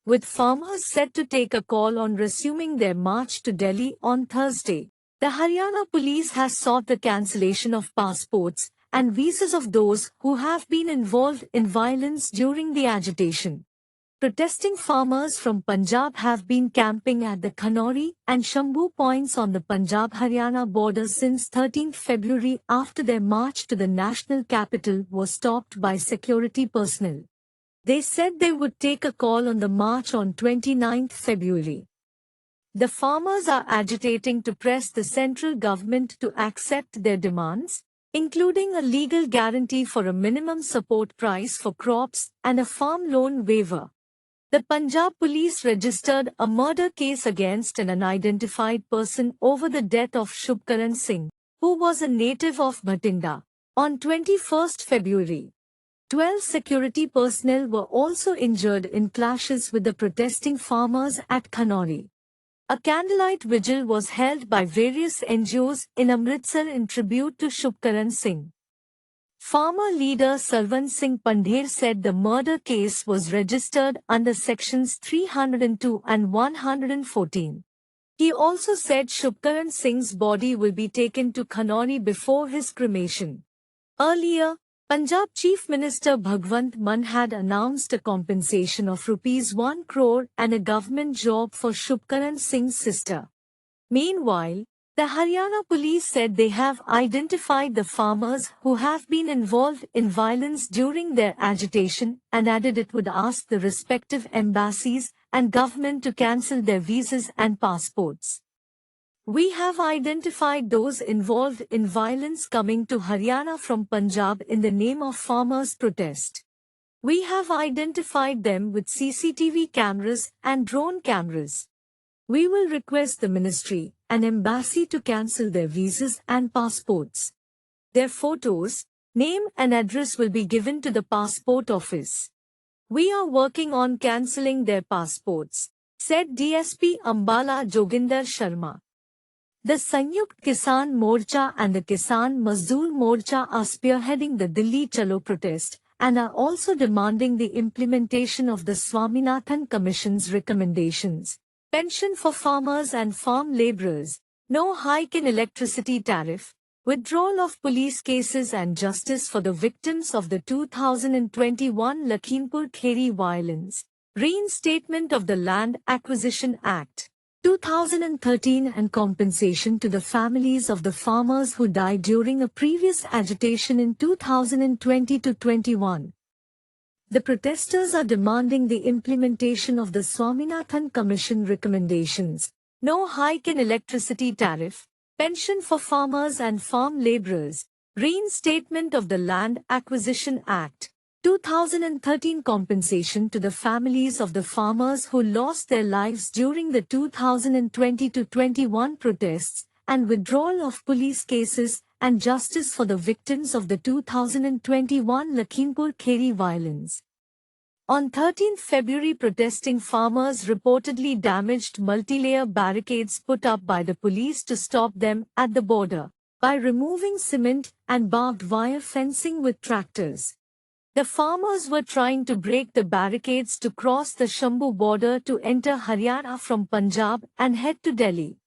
with farmers set to take a call on resuming their march to Delhi on Thursday. The Haryana police has sought the cancellation of passports and visas of those who have been involved in violence during the agitation. Protesting farmers from Punjab have been camping at the Khanori and Shambhu points on the Punjab-Haryana border since 13 February after their march to the national capital was stopped by security personnel. They said they would take a call on the march on 29 February. The farmers are agitating to press the central government to accept their demands, including a legal guarantee for a minimum support price for crops and a farm loan waiver. The Punjab police registered a murder case against an unidentified person over the death of Shubkaran Singh, who was a native of Bhatinda, on 21 February. 12 security personnel were also injured in clashes with the protesting farmers at Khanori. A candlelight vigil was held by various NGOs in Amritsar in tribute to Shubkaran Singh. Farmer leader Sarwan Singh Pandher said the murder case was registered under sections 302 and 114. He also said Shubkaran Singh's body will be taken to Khanori before his cremation. Earlier, Punjab Chief Minister Bhagwant Mann had announced a compensation of ₹1 crore and a government job for Shubkaran Singh's sister. Meanwhile, the Haryana police said they have identified the farmers who have been involved in violence during their agitation and added it would ask the respective embassies and government to cancel their visas and passports. We have identified those involved in violence coming to Haryana from Punjab in the name of farmers' protest. We have identified them with CCTV cameras and drone cameras. We will request the ministry and embassy to cancel their visas and passports. Their photos, name and address will be given to the passport office. We are working on cancelling their passports, said DSP Ambala Joginder Sharma. The Sanyukt Kisan Morcha and the Kisan Mazdoor Morcha are spearheading the Delhi Chalo protest and are also demanding the implementation of the Swaminathan Commission's recommendations. Pension for farmers and farm labourers, no hike in electricity tariff, withdrawal of police cases and justice for the victims of the 2021 Lakhimpur Kheri violence, reinstatement of the Land Acquisition Act 2013 and compensation to the families of the farmers who died during a previous agitation in 2020-21. The protesters are demanding the implementation of the Swaminathan Commission recommendations, no hike in electricity tariff, pension for farmers and farm labourers, reinstatement of the Land Acquisition Act 2013, compensation to the families of the farmers who lost their lives during the 2020-21 protests, and withdrawal of police cases and justice for the victims of the 2021 Lakhimpur Kheri violence. On 13 February, protesting farmers reportedly damaged multi-layer barricades put up by the police to stop them at the border by removing cement and barbed wire fencing with tractors. The farmers were trying to break the barricades to cross the Shambhu border to enter Haryana from Punjab and head to Delhi.